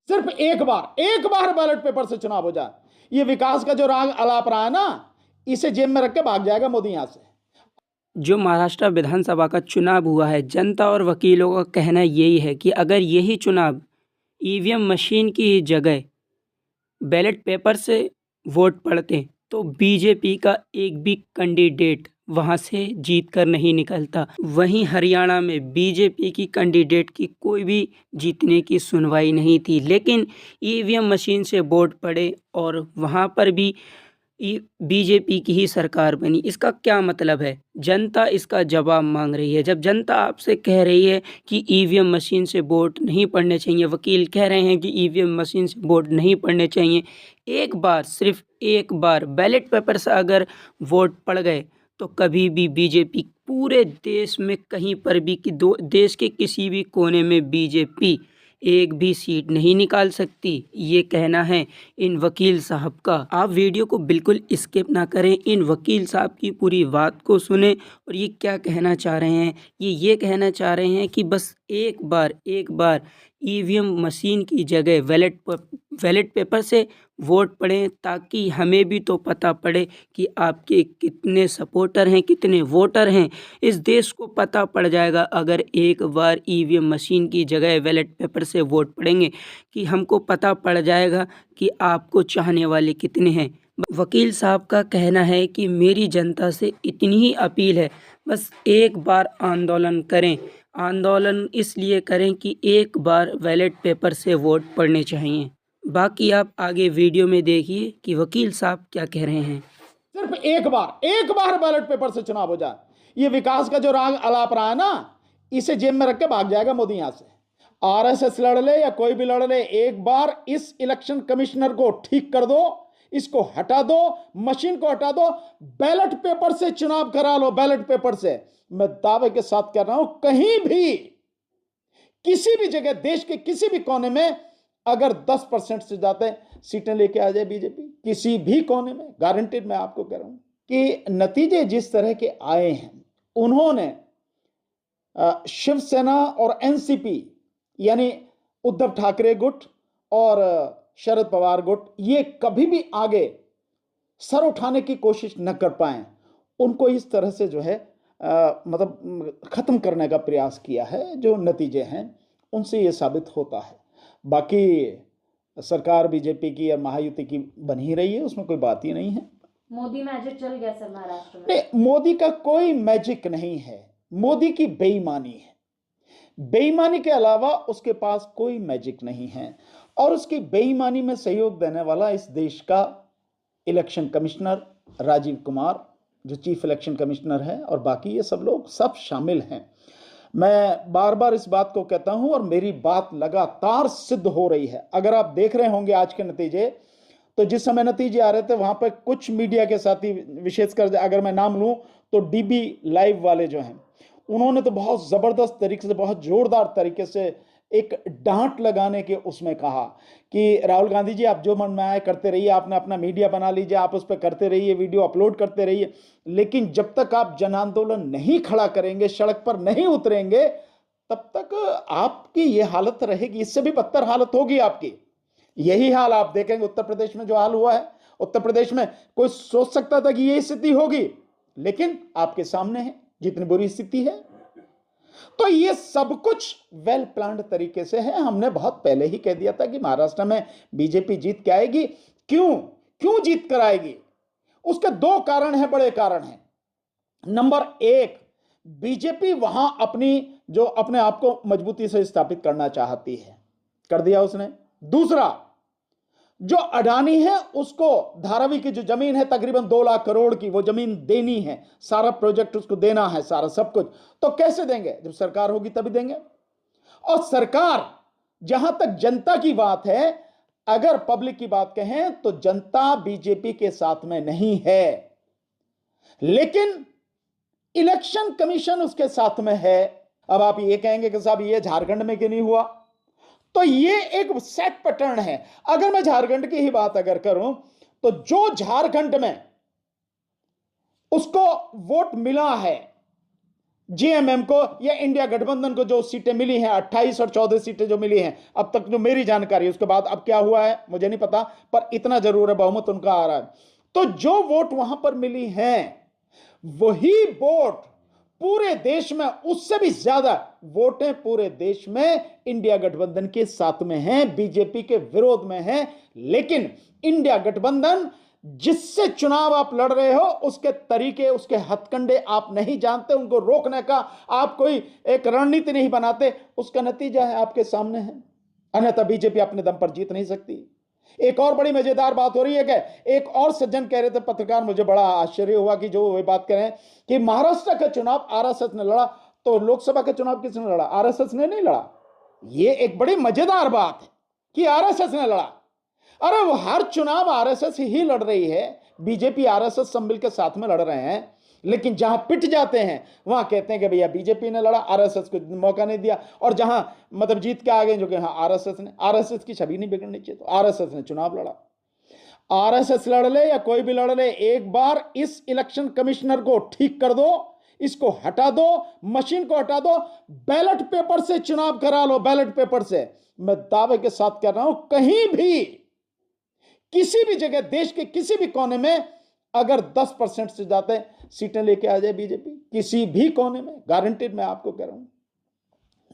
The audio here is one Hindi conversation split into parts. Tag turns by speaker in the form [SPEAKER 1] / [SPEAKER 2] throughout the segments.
[SPEAKER 1] सिर्फ एक बार बैलेट पेपर से चुनाव हो जाए, ये विकास का जो राग अलाप रहा है ना, इसे जेब में रख के भाग जाएगा मोदी यहां से।
[SPEAKER 2] जो महाराष्ट्र विधानसभा का चुनाव हुआ है, जनता और वकीलों का कहना यही है कि अगर यही चुनाव ईवीएम मशीन की जगह बैलेट पेपर से वोट पड़ते तो बीजेपी का एक भी कैंडिडेट वहां से जीत कर नहीं निकलता। वहीं हरियाणा में बीजेपी की कैंडिडेट की कोई भी जीतने की सुनवाई नहीं थी, लेकिन ईवीएम मशीन से वोट पड़े और वहां पर भी बीजेपी की ही सरकार बनी। इसका क्या मतलब है? जनता इसका जवाब मांग रही है। जब जनता आपसे कह रही है कि ईवीएम मशीन से वोट नहीं पड़ने चाहिए, वकील कह रहे हैं कि ईवीएम मशीन से वोट नहीं पड़ने चाहिए, एक बार, सिर्फ एक बार बैलेट पेपर से अगर वोट पड़ गए तो कभी भी बीजेपी पूरे देश में कहीं पर भी कि देश के किसी भी कोने में बीजेपी एक भी सीट नहीं निकाल सकती। ये कहना है इन वकील साहब का। आप वीडियो को बिल्कुल स्किप ना करें, इन वकील साहब की पूरी बात को सुने और ये क्या कहना चाह रहे हैं। ये कहना चाह रहे हैं कि बस एक बार ईवीएम मशीन की जगह बैलेट पेपर से वोट पड़ें, ताकि हमें भी तो पता पड़े कि आपके कितने सपोर्टर हैं, कितने वोटर हैं। इस देश को पता पड़ जाएगा अगर एक बार ईवीएम मशीन की जगह बैलेट पेपर से वोट पड़ेंगे, कि हमको पता पड़ जाएगा कि आपको चाहने वाले कितने हैं। वकील साहब का कहना है कि मेरी जनता से इतनी ही अपील है, बस एक बार आंदोलन करें। आंदोलन इसलिए करें कि एक बार बैलेट पेपर से वोट पड़ने चाहिए। बाकी आप आगे वीडियो में देखिए कि वकील साहब क्या कह रहे हैं।
[SPEAKER 1] सिर्फ एक बार बैलेट पेपर से चुनाव हो जाए, ये विकास का जो राग अलाप रहा है ना, इसे जेब में रख के भाग जाएगा मोदी यहां से। आरएसएस लड़ ले या कोई भी लड़ ले, एक बार इस इलेक्शन कमिश्नर को ठीक कर दो, इसको हटा दो, मशीन को हटा दो, बैलेट पेपर से चुनाव करा लो। बैलेट पेपर से मैं दावे के साथ कह रहा हूं, कहीं भी किसी भी जगह देश के किसी भी कोने में अगर 10% से ज्यादा सीटें लेके आ जाए बीजेपी, किसी भी कोने में, गारंटेड मैं आपको कह रहा हूं कि नतीजे जिस तरह के आए हैं, उन्होंने शिवसेना और एनसीपी यानी उद्धव ठाकरे गुट और शरद पवार गुट, ये कभी भी आगे सर उठाने की कोशिश न कर पाए। उनको इस तरह से जो है मतलब खत्म करने का प्रयास किया है। जो नतीजे हैं उनसे ये साबित होता है। बाकी सरकार बीजेपी की या महायुति की बन ही रही है, उसमें कोई बात ही नहीं है।
[SPEAKER 3] मोदी मैजिक चल गया सर महाराष्ट्र में।
[SPEAKER 1] नहीं, मोदी का कोई मैजिक नहीं है, मोदी की बेईमानी है। बेईमानी के अलावा उसके पास कोई मैजिक नहीं है। और उसकी बेईमानी में सहयोग देने वाला इस देश का इलेक्शन कमिश्नर राजीव कुमार, जो चीफ इलेक्शन कमिश्नर है, और बाकी ये सब लोग सब शामिल हैं। मैं बार बार इस बात को कहता हूं और मेरी बात लगातार सिद्ध हो रही है। अगर आप देख रहे होंगे आज के नतीजे, तो जिस समय नतीजे आ रहे थे वहां पर कुछ मीडिया के साथी, विशेषकर अगर मैं नाम लूं तो डीबी लाइव वाले जो हैं, उन्होंने तो बहुत जबरदस्त तरीके से, बहुत जोरदार तरीके से एक डांट लगाने के उसमें कहा कि राहुल गांधी जी, आप जो मन में आए करते रहिए, आपने अपना मीडिया बना लीजिए, आप उस पर करते रहिए, वीडियो अपलोड करते रहिए, लेकिन जब तक आप जन आंदोलन नहीं खड़ा करेंगे, सड़क पर नहीं उतरेंगे, तब तक आपकी ये हालत रहेगी, इससे भी बदतर हालत होगी आपकी। यही हाल आप देखेंगे उत्तर प्रदेश में जो हाल हुआ है। उत्तर प्रदेश में कोई सोच सकता था कि यही स्थिति होगी, लेकिन आपके सामने है जितनी बुरी स्थिति है। तो ये सब कुछ वेल प्लान्ड तरीके से है। हमने बहुत पहले ही कह दिया था कि महाराष्ट्र में बीजेपी जीत के आएगी। क्यों जीत कर आएगी? उसके दो कारण हैं, बड़े कारण हैं। नंबर एक, बीजेपी वहां अपने आप को मजबूती से स्थापित करना चाहती है, कर दिया उसने। दूसरा, जो अडानी है उसको धारावी की जो जमीन है तकरीबन 2 लाख करोड़ की, वो जमीन देनी है, सारा प्रोजेक्ट उसको देना है, सारा सब कुछ। तो कैसे देंगे? जब सरकार होगी तभी देंगे। और सरकार, जहां तक जनता की बात है, अगर पब्लिक की बात कहें तो जनता बीजेपी के साथ में नहीं है, लेकिन इलेक्शन कमीशन उसके साथ में है। अब आप ये कहेंगे कि साहब ये झारखंड में क्यों नहीं हुआ? तो ये एक सेट पैटर्न है। अगर मैं झारखंड की ही बात अगर करूं, तो जो झारखंड में उसको वोट मिला है, जीएमएम को या इंडिया गठबंधन को जो सीटें मिली हैं 28 और 14 सीटें जो मिली हैं अब तक जो मेरी जानकारी है, उसके बाद अब क्या हुआ है मुझे नहीं पता, पर इतना जरूर है बहुमत उनका आ रहा है। तो जो वोट वहां पर मिली हैं वही वोट पूरे देश में, उससे भी ज्यादा वोटें पूरे देश में इंडिया गठबंधन के साथ में हैं, बीजेपी के विरोध में हैं। लेकिन इंडिया गठबंधन जिससे चुनाव आप लड़ रहे हो उसके तरीके, उसके हथकंडे आप नहीं जानते, उनको रोकने का आप कोई एक रणनीति नहीं बनाते, उसका नतीजा है आपके सामने है। अन्यथा बीजेपी अपने दम पर जीत नहीं सकती। एक और बड़ी मजेदार बात हो रही है कि एक और सज्जन कह रहे थे, पत्रकार, मुझे बड़ा आश्चर्य हुआ कि जो वे बात कह रहे हैं कि महाराष्ट्र का चुनाव आरएसएस ने लड़ा, तो लोकसभा का चुनाव किसने लड़ा? आरएसएस ने नहीं लड़ा। यह एक बड़ी मजेदार बात है कि आरएसएस ने लड़ा। अरे वो हर चुनाव आरएसएस ही लड़ रही है, बीजेपी आरएसएस सब मिलकर साथ में लड़ रहे हैं, लेकिन जहां पिट जाते हैं वहां कहते हैं कि भैया बीजेपी ने लड़ा, आरएसएस को मौका नहीं दिया। और जहां मतलब जीत के आ गए जो कि हाँ आरएसएस की छवि नहीं बिगड़नी चाहिए, तो आरएसएस ने चुनाव लड़ा। आरएसएस लड़ ले या कोई भी लड़ ले, एक बार इस इलेक्शन कमिश्नर को ठीक कर दो, इसको हटा दो, मशीन को हटा दो, बैलेट पेपर से चुनाव करा लो। बैलेट पेपर से मैं दावे के साथ कह रहा हूं, कहीं भी किसी भी जगह देश के किसी भी कोने में अगर 10% से ज्यादा सीटें लेके आ जाए बीजेपी, किसी भी कोने में, गारंटेड मैं आपको कह रहा हूं,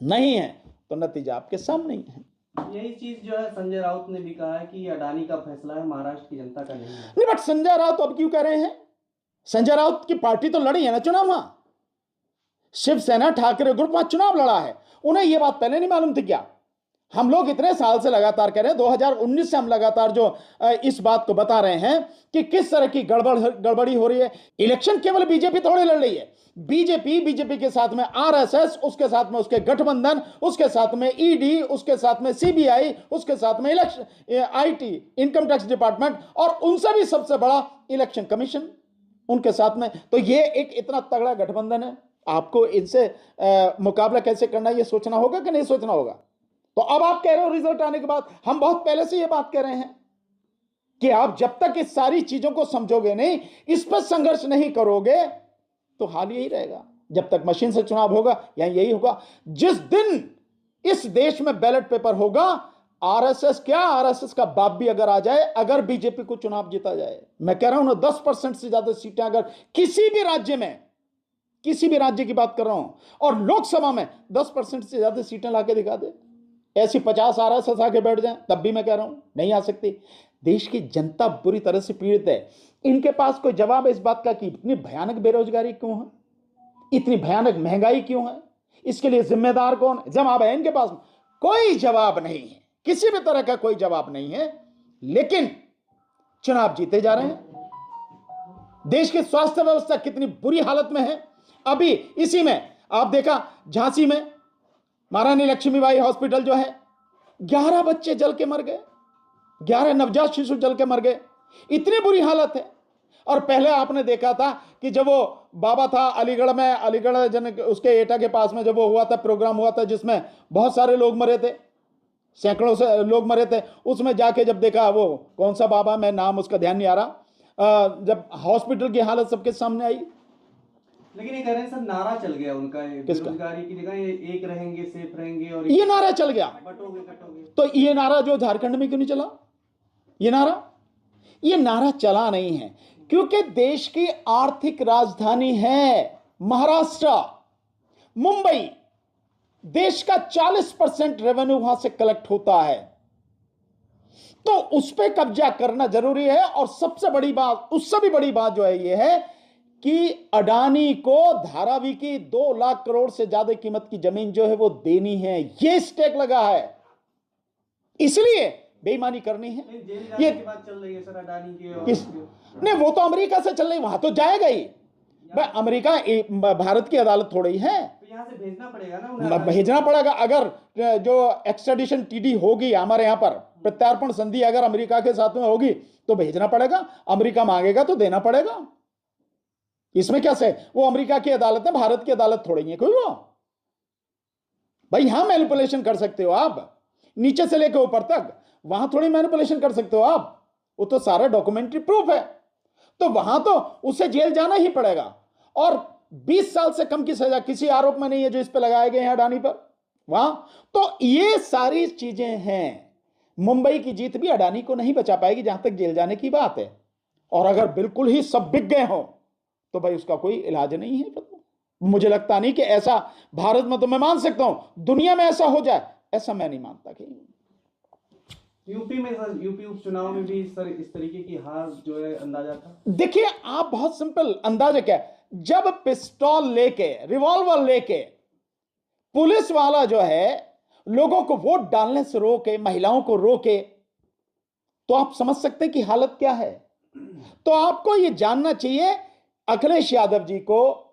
[SPEAKER 1] नहीं है तो नतीजा आपके सामने ही है।
[SPEAKER 4] यही चीज जो है संजय राउत ने भी कहा है कि अडानी का फैसला है, महाराष्ट्र की जनता का नहीं है।
[SPEAKER 1] नहीं, बट संजय राउत अब क्यों कह रहे हैं? संजय राउत की पार्टी तो लड़ी है ना चुनाव, वहां शिवसेना ठाकरे ग्रुप वहां चुनाव लड़ा है। उन्हें यह बात पहले नहीं मालूम थी क्या? हम लोग इतने साल से लगातार कह रहे हैं, 2019 से हम लगातार जो इस बात को बता रहे हैं कि किस तरह की गड़बड़ी हो रही है। इलेक्शन केवल बीजेपी थोड़ी लड़ रही है, बीजेपी के साथ में आरएसएस, उसके साथ में उसके गठबंधन, उसके साथ में ईडी, उसके साथ में सीबीआई, उसके साथ में election IT income tax department, और उनसे भी सबसे बड़ा इलेक्शन कमीशन उनके साथ में। तो ये एक इतना तगड़ा गठबंधन है, आपको इनसे मुकाबला कैसे करना है, ये सोचना होगा कि नहीं सोचना होगा। तो अब आप कह रहे हो रिजल्ट आने के बाद, हम बहुत पहले से ये बात कह रहे हैं कि आप जब तक इस सारी चीजों को समझोगे नहीं, इस पर संघर्ष नहीं करोगे, तो हाल यही रहेगा। जब तक मशीन से चुनाव होगा या यही होगा। जिस दिन इस देश में बैलेट पेपर होगा, आरएसएस का बाप भी अगर आ जाए, अगर बीजेपी को चुनाव जीता जाए, मैं कह रहा हूं ना 10% से ज्यादा सीटें अगर किसी भी राज्य में, किसी भी राज्य की बात कर रहा हूं, और लोकसभा में 10% से ज्यादा सीटें लाके दिखा दे, ऐसी 50 आरएसएस आके बैठ जाए, तब भी मैं कह रहा हूं नहीं आ सकती। देश की जनता बुरी तरह से पीड़ित है। इनके पास कोई जवाब है इस बात का कि इतनी भयानक बेरोजगारी क्यों है, इतनी भयानक महंगाई क्यों है, इसके लिए जिम्मेदार कौन है? जवाब है इनके पास कोई जवाब नहीं है, किसी भी तरह का कोई जवाब नहीं है। लेकिन चुनाव जीते जा रहे हैं। देश की स्वास्थ्य व्यवस्था कितनी बुरी हालत में है। अभी इसी में आप देखा, झांसी में महारानी लक्ष्मीबाई हॉस्पिटल जो है, 11 बच्चे जल के मर गए, 11 नवजात शिशु जल के मर गए, इतनी बुरी हालत है। और पहले आपने देखा था कि जब वो बाबा था अलीगढ़ में, अलीगढ़ जन उसके एटा के पास में जब वो हुआ था, प्रोग्राम हुआ था जिसमें बहुत सारे लोग मरे थे, सैकड़ों से लोग मरे थे, उसमें जाके जब देखा, वो कौन सा बाबा, मैं नाम उसका ध्यान नहीं आ रहा, जब हॉस्पिटल की हालत सबके सामने आई।
[SPEAKER 4] लेकिन ये कह रहे हैं सर, नारा चल गया उनका, बेरोजगारी की जगह ये एक रहेंगे, सेफ रहेंगे, और
[SPEAKER 1] ये नारा चल गया।
[SPEAKER 4] बटोगे कटोगे।
[SPEAKER 1] तो ये नारा जो झारखंड में क्यों नहीं चला? ये नारा चला नहीं है क्योंकि देश की आर्थिक राजधानी है महाराष्ट्र, मुंबई, देश का 40% रेवेन्यू वहां से कलेक्ट होता है, तो उस पर कब्जा करना जरूरी है। और सबसे बड़ी बात, उससे भी बड़ी बात जो है ये है कि अडानी को धारावी की 2 लाख करोड़ से ज्यादा कीमत की जमीन जो है वो देनी है, ये स्टेक लगा है, इसलिए बेईमानी करनी है।
[SPEAKER 4] जेल जाने की बात चल रही है सर अडानी की,
[SPEAKER 1] किस नहीं, वो तो अमेरिका से चल रही, वहां तो जाएगा ही भाई। अमेरिका भारत की अदालत थोड़ी है,
[SPEAKER 4] तो यहाँ से भेजना पड़ेगा ना उन्हें,
[SPEAKER 1] भेजना पड़ेगा। अगर जो एक्स्ट्राडिशन टीडी होगी हमारे यहाँ पर, प्रत्यार्पण संधि अगर अमेरिका के साथ में होगी तो भेजना पड़ेगा। अमेरिका मांगेगा तो देना पड़ेगा, इसमें क्या से? वो अमेरिका की अदालत है, भारत की अदालत थोड़ी है कोई। वो भाई यहां मैनिपुलेशन कर सकते हो आप, नीचे से लेकर ऊपर तक, वहां थोड़ी मैनिपुलेशन कर सकते हो आप, वो तो सारा डॉक्यूमेंट्री प्रूफ है। तो वहां तो उसे जेल जाना ही पड़ेगा। और 20 साल से कम की सजा किसी आरोप में नहीं है जो इस पे लगाए गए हैं अडानी पर वहां। तो ये सारी चीजें हैं। मुंबई की जीत भी अडानी को नहीं बचा पाएगी जहां तक जेल जाने की बात है। और अगर बिल्कुल ही सब बिक गए हो तो भाई उसका कोई इलाज नहीं है। मुझे लगता नहीं कि ऐसा भारत में, तो मैं मान सकता हूं दुनिया में ऐसा हो जाए, ऐसा मैं नहीं मानता कि
[SPEAKER 4] यूपी में सर, यूपी उपचुनाव में भी सर इस तरीके की हार जो है अंदाजा था।
[SPEAKER 1] देखिए आप बहुत सिंपल अंदाजा क्या है, जब पिस्तौल लेके रिवॉल्वर लेके पुलिस वाला जो है लोगों को वोट डालने से रोके, महिलाओं को रोके, तो आप समझ सकते हैं कि हालत क्या है। तो आपको यह जानना चाहिए अखिलेश यादव जी को,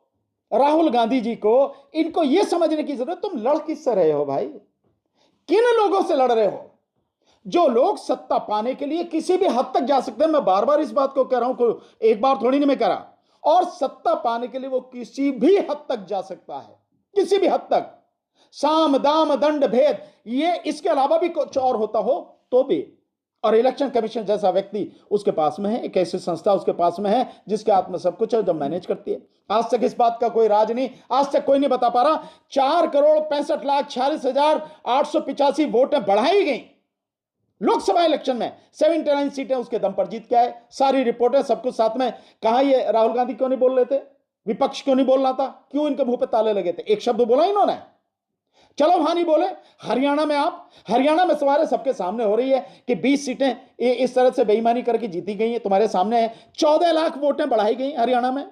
[SPEAKER 1] राहुल गांधी जी को, इनको यह समझने की जरूरत, तुम लड़ किससे रहे हो भाई, किन लोगों से लड़ रहे हो। जो लोग सत्ता पाने के लिए किसी भी हद तक जा सकते हैं, मैं बार बार इस बात को कह रहा हूं, एक बार थोड़ी नहीं मैं कह रहा, और सत्ता पाने के लिए वो किसी भी हद तक जा सकता है, किसी भी हद तक, साम दाम दंड भेद, ये इसके अलावा भी कुछ और होता हो तो भी। और इलेक्शन कमीशन जैसा व्यक्ति उसके पास में है, एक ऐसी संस्था उसके पास में है जिसके हाथ में सब कुछ है, जब मैनेज करती है। आज तक इस बात का कोई राज नहीं, आज तक कोई नहीं बता पा रहा 4,65,46,885 वोटें बढ़ाई गई लोकसभा इलेक्शन में, 79 सीटें उसके दम पर जीत के आए। सारी रिपोर्टें सब कुछ साथ में। कहां ये राहुल गांधी क्यों नहीं बोल रहे थे, विपक्ष क्यों नहीं बोल रहा था, क्यों इनके मुंह पे ताले लगे थे, एक शब्द बोला इन्होंने, चलो वहां नहीं बोले। हरियाणा में हरियाणा में सवाल सबके सामने हो रही है कि 20 सीटें इस तरह से बेईमानी करके जीती गई हैं, तुम्हारे सामने है। 14 लाख वोटें बढ़ाई गई हरियाणा में,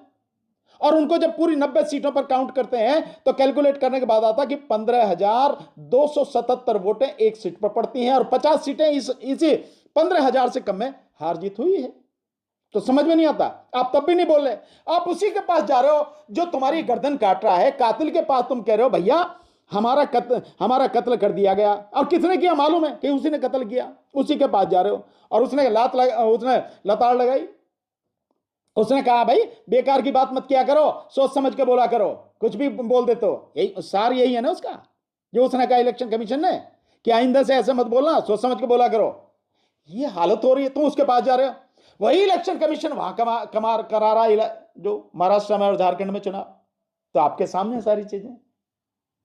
[SPEAKER 1] और उनको जब पूरी 90 सीटों पर काउंट करते हैं तो कैलकुलेट करने के बाद आता कि 15,277 वोटें एक सीट पर पड़ती हैं, और 50 सीटें इसी 15,000 से कम में हार जीत हुई है। तो समझ में नहीं आता, आप तब भी नहीं बोल रहे। आप उसी के पास जा रहे हो जो तुम्हारी गर्दन काट रहा है, कातिल के पास तुम कह रहे हो भैया हमारा कत्ल कर दिया गया, और किसने किया मालूम है कि उसी ने कत्ल किया, उसी के पास जा रहे हो। और उसने लताड़ लगाई, उसने कहा भाई बेकार की बात मत किया करो, सोच समझ के बोला करो, कुछ भी बोल देते हो। यही सार यही है ना उसका, जो उसने कहा इलेक्शन कमीशन ने कि आइंदा से ऐसे मत बोलना, सोच समझ के बोला करो। ये हालत हो रही है, तुम उसके पास जा रहे हो। वही इलेक्शन कमीशन वहां कमार करा रहा है जो महाराष्ट्र में और झारखंड में चुनाव, तो आपके सामने सारी चीजें।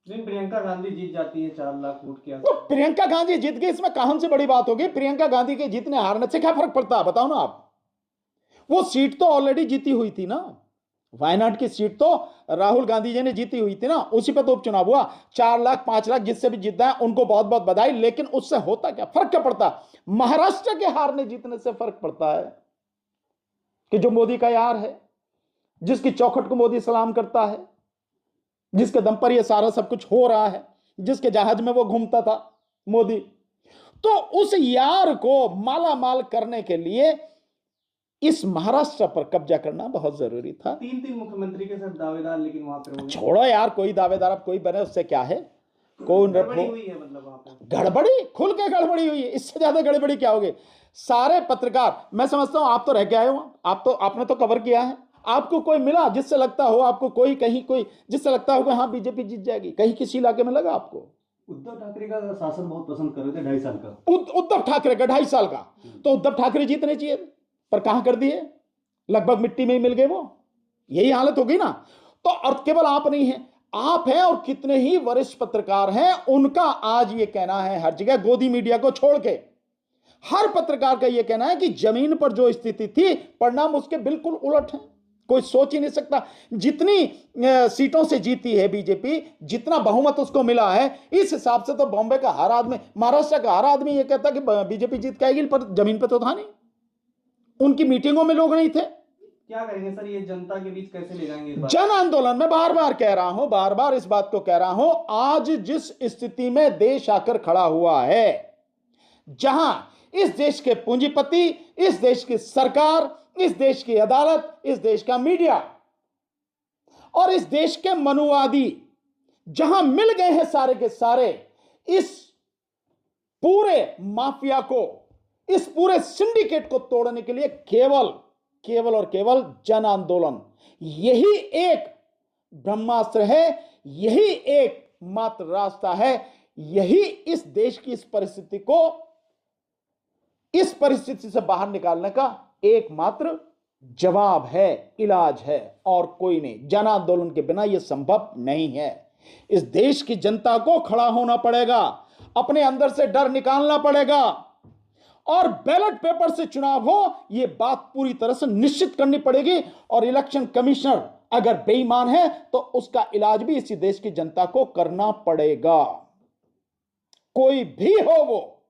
[SPEAKER 4] प्रियंका गांधी जीत जाती है 4 लाख वोट के
[SPEAKER 1] तो प्रियंका गांधी जीत गई, इसमें कहां से बड़ी बात होगी। प्रियंका गांधी के जीतने हारने से क्या फर्क पड़ता है, बताओ ना आप। वो सीट तो ऑलरेडी जीती हुई थी ना, वायनाड की सीट तो राहुल गांधी जी ने जीती हुई थी ना, उसी पर तो उपचुनाव हुआ। 4 लाख 5 लाख जिससे भी जीता है उनको बहुत बहुत बधाई, लेकिन उससे होता क्या, फर्क क्या पड़ता। महाराष्ट्र के हारने जीतने से फर्क पड़ता है कि जो मोदी का यार है, जिसकी चौखट को मोदी सलाम करता है, जिसके दम पर यह सारा सब कुछ हो रहा है, जिसके जहाज में वो घूमता था मोदी, तो उस यार को माला माल करने के लिए इस महाराष्ट्र पर कब्जा करना बहुत जरूरी था।
[SPEAKER 4] 3 मुख्यमंत्री के साथ दावेदार, लेकिन वहां पर
[SPEAKER 1] छोड़ो यार, कोई दावेदार अब कोई बने उससे क्या है, कौन
[SPEAKER 4] गड़बड़ी हुई है, मतलब वहां पर
[SPEAKER 1] गड़बड़ी खुल के गड़बड़ी हुई है, इससे ज्यादा गड़बड़ी क्या होगी। सारे पत्रकार, मैं समझता हूं आप तो रह के आए हो, आपने तो कवर किया है, आपको कोई मिला जिससे लगता हो, आपको कोई कहीं कोई जिससे लगता हो कि हाँ बीजेपी जीत जाएगी, कहीं किसी इलाके में लगा आपको।
[SPEAKER 4] उद्धव ठाकरे का शासन बहुत पसंद कर रहे थे 2.5 साल का,
[SPEAKER 1] उद्धव ठाकरे का 2.5 साल का, तो उद्धव ठाकरे जीतने चाहिए, पर कहां कर दिए, लगभग मिट्टी में ही मिल गए वो। यही हालत हो गई ना। तो और केवल आप नहीं हैं, आप हैं और कितने ही वरिष्ठ पत्रकार हैं, उनका आज ये कहना है हर जगह, गोदी मीडिया को छोड़ के हर पत्रकार का ये कहना है कि जमीन पर जो स्थिति थी परिणाम उसके बिल्कुल उलट है। कोई सोच ही नहीं सकता, जितनी सीटों से जीती है बीजेपी, जितना बहुमत उसको मिला है, इस हिसाब से तो बॉम्बे का हर आदमी, महाराष्ट्र का हर आदमी ये कहता कि बीजेपी जीत के आएगी, पर जमीन पर तो था नहीं, उनकी मीटिंगों में लोग नहीं थे।
[SPEAKER 4] क्या करेंगे सर, ये जनता के बीच कैसे ले जाएंगे
[SPEAKER 1] जन आंदोलन में बार बार कह रहा हूं, बार बार इस बात को कह रहा हूं, आज जिस स्थिति में देश आकर खड़ा हुआ है, जहां इस देश के पूंजीपति, इस देश की सरकार, इस देश की अदालत, इस देश का मीडिया और इस देश के मनुवादी जहां मिल गए हैं सारे के सारे, इस पूरे माफिया को, इस पूरे सिंडिकेट को तोड़ने के लिए केवल और केवल जन आंदोलन यही एक ब्रह्मास्त्र है, यही एक मात्र रास्ता है, यही इस देश की इस परिस्थिति से बाहर निकालने का एकमात्र जवाब है, इलाज है, और कोई नहीं। जन आंदोलन के बिना यह संभव नहीं है। इस देश की जनता को खड़ा होना पड़ेगा, अपने अंदर से डर निकालना पड़ेगा, और बैलेट पेपर से चुनाव हो, यह बात पूरी तरह से निश्चित करनी पड़ेगी। और इलेक्शन कमिश्नर अगर बेईमान है तो उसका इलाज भी इसी देश की जनता को करना पड़ेगा। कोई भी हो वो,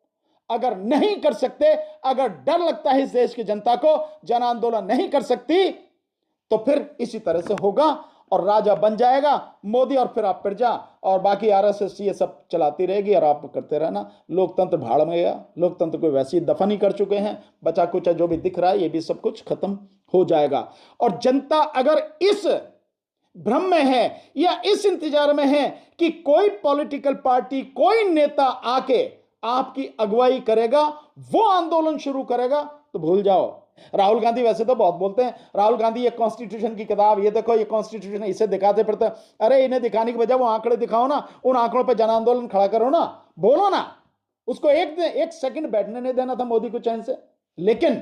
[SPEAKER 1] अगर नहीं कर सकते, अगर डर लगता है इस देश की जनता को, जन आंदोलन नहीं कर सकती, तो फिर इसी तरह से होगा और राजा बन जाएगा मोदी, और फिर आप फिर जा, और बाकी आरएसएस ये सब चलाती रहेगी और आप करते रहना। लोकतंत्र भाड़ में गया, लोकतंत्र को वैसे ही दफन ही कर चुके हैं। बचा कुचा जो भी दिख रहा है ये भी सब कुछ खत्म हो जाएगा। और जनता अगर इस भ्रम में है या इस इंतजार में है कि कोई पॉलिटिकल पार्टी, कोई नेता आके आपकी अगुवाई करेगा, वो आंदोलन शुरू करेगा, तो भूल जाओ। राहुल गांधी वैसे तो बहुत बोलते हैं, राहुल गांधी ये कॉन्स्टिट्यूशन की किताब, ये देखो ये कॉन्स्टिट्यूशन, इसे दिखाते फिरते। अरे इन्हें दिखाने की बजाय वो आंकड़े दिखाओ ना, उन आंकड़ों पर जन आंदोलन खड़ा करो ना, बोलो ना। उसको एक सेकंड बैठने नहीं देना था मोदी को चैन से, लेकिन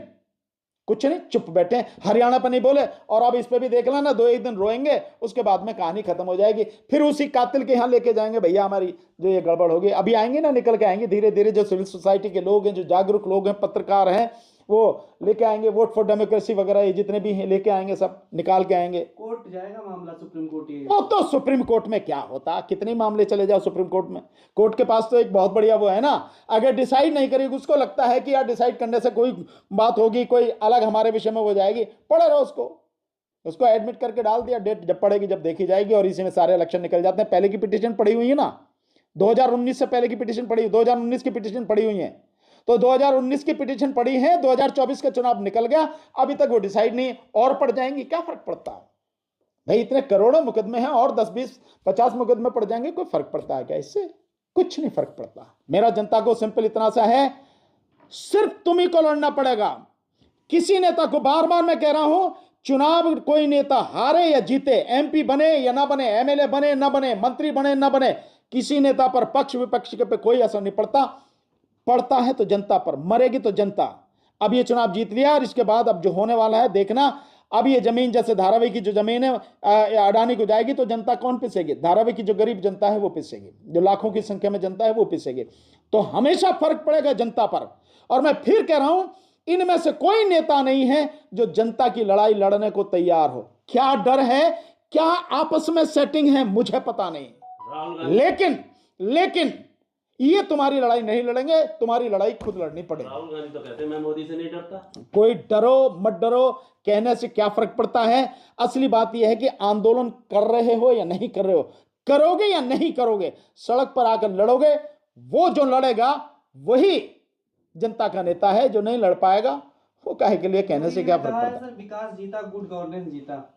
[SPEAKER 1] कुछ नहीं, चुप बैठे। हरियाणा पर नहीं बोले, और अब इस पे भी देख लेना, 2-1 दिन रोएंगे, उसके बाद में कहानी खत्म हो जाएगी। फिर उसी कातिल के यहां लेके जाएंगे, भैया हमारी जो ये गड़बड़ होगी। अभी आएंगे ना, निकल के आएंगे धीरे धीरे, जो सिविल सोसाइटी के लोग हैं, जो जागरूक लोग हैं, पत्रकार हैं, वो लेके आएंगे। वोट फॉर डेमोक्रेसी वगैरह ये जितने भी हैं लेके आएंगे, सब निकाल के आएंगे।
[SPEAKER 4] कोर्ट जाएगा मामला सुप्रीम कोर्ट ही।
[SPEAKER 1] वो तो सुप्रीम कोर्ट में क्या होता, कितने मामले चले जाओ सुप्रीम कोर्ट में। कोर्ट के पास तो एक बहुत बढ़िया वो है ना, अगर डिसाइड नहीं करेगी, उसको लगता है कि यार डिसाइड करने से कोई बात होगी, कोई अलग हमारे विषय में हो जाएगी, पढ़े रहो उसको एडमिट करके डाल दिया, डेट जब पड़ेगी जब देखी जाएगी। और इसी में सारे इलेक्शन निकल जाते हैं। पहले की पिटीशन पड़ी हुई है ना, 2019 से पहले की पिटीशन पड़ी, 2019 की पिटीशन पड़ी हुई है, तो 2019 की पिटीशन पड़ी है, 2024 का चुनाव निकल गया, अभी तक वो डिसाइड नहीं, और पड़ जाएंगी, क्या फर्क पड़ता है भाई। इतने करोड़ों मुकदमे हैं, और 10, 20, 50 मुकदमे पड़ जाएंगे, कोई फर्क पड़ता है क्या इससे? कुछ नहीं फर्क पड़ता। मेरा जनता को सिंपल इतना सा है, सिर्फ तुम्ही को लड़ना पड़ेगा। किसी नेता को, बार बार मैं कह रहा हूं, चुनाव कोई नेता हारे या जीते, एमपी बने या ना बने, एमएलए बने ना बने, मंत्री बने ना बने, किसी नेता पर पक्ष विपक्ष के पे कोई असर नहीं पड़ता। पड़ता है तो जनता पर, मरेगी तो जनता। अब ये चुनाव जीत लिया, और इसके बाद अब जो होने वाला है देखना। अब ये जमीन, जैसे धारावी की जो जमीन है अडानी को जाएगी, तो जनता कौन पिसेगी? धारावी की जो गरीब जनता है वो पिसेगी, जो लाखों की संख्या में जनता है वो पिसेगी। तो हमेशा फर्क पड़ेगा जनता पर। और मैं फिर कह रहा हूं, इनमें से कोई नेता नहीं है जो जनता की लड़ाई लड़ने को तैयार हो। क्या डर है, क्या आपस में सेटिंग है, मुझे पता नहीं, लेकिन ये तुम्हारी लड़ाई नहीं लड़ेंगे, तुम्हारी लड़ाई खुद लड़नी पड़ेगी।
[SPEAKER 5] राहुल गांधी तो कहते हैं मैं मोदी से नहीं डरता।
[SPEAKER 1] कोई डरो मत डरो, कहने से क्या फर्क पड़ता है। असली बात यह है कि आंदोलन कर रहे हो या नहीं कर रहे हो, करोगे या नहीं करोगे, सड़क पर आकर लड़ोगे, वो जो लड़ेगा वही जनता का नेता है। जो नहीं लड़ पाएगा वो काहे के लिए, कहने से क्या फर्क पड़ता है।
[SPEAKER 4] विकास जीता, गुड गवर्नेंस जीता।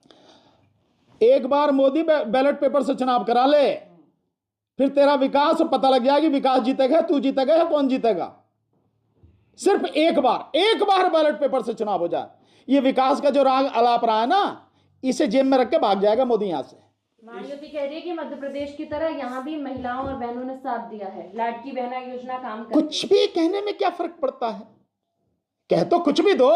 [SPEAKER 1] एक बार मोदी बैलेट पेपर से चुनाव करा ले, फिर तेरा विकास पता लग जाएगी, विकास जीतेगा, तू जीतेगा या कौन जीतेगा। सिर्फ एक बार बैलेट पेपर से चुनाव हो जाए, ये विकास का जो राग अलाप रहा है ना, इसे जेब में रख के भाग जाएगा मोदी यहां से।
[SPEAKER 3] मायावती कह रही है कि मध्य प्रदेश की तरह यहाँ भी महिलाओं और बहनों ने साथ दिया है, लाडकी बहना योजना काम करती है।
[SPEAKER 1] कुछ भी कहने में क्या फर्क पड़ता है, कह तो कुछ भी दो।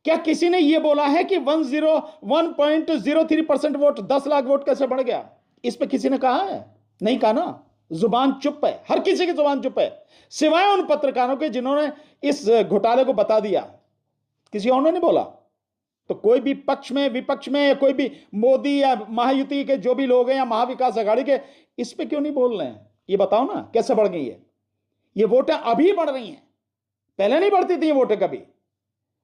[SPEAKER 1] क्या किसी ने यह बोला है कि 1.03% वोट, 10 लाख वोट कैसे बढ़ गया? इस पे किसी ने कहा है? नहीं कहा ना। जुबान चुप है, हर किसी की जुबान चुप है, सिवाय उन पत्रकारों के जिन्होंने इस घोटाले को बता दिया। किसी और ने नहीं बोला। तो कोई भी पक्ष में, विपक्ष में, या कोई भी मोदी या महायुति के जो भी लोग हैं या महाविकास आघाड़ी के, इस पे क्यों नहीं बोल रहे हैं? ये बताओ ना, कैसे बढ़ गई है ये वोटें? अभी बढ़ रही हैं, पहले नहीं बढ़ती थी ये वोटें कभी।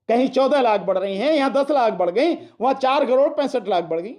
[SPEAKER 1] कहीं 14 लाख बढ़ रही हैं, यहां 10 लाख बढ़ गई, वहां 4 करोड़ 65 लाख बढ़ गई।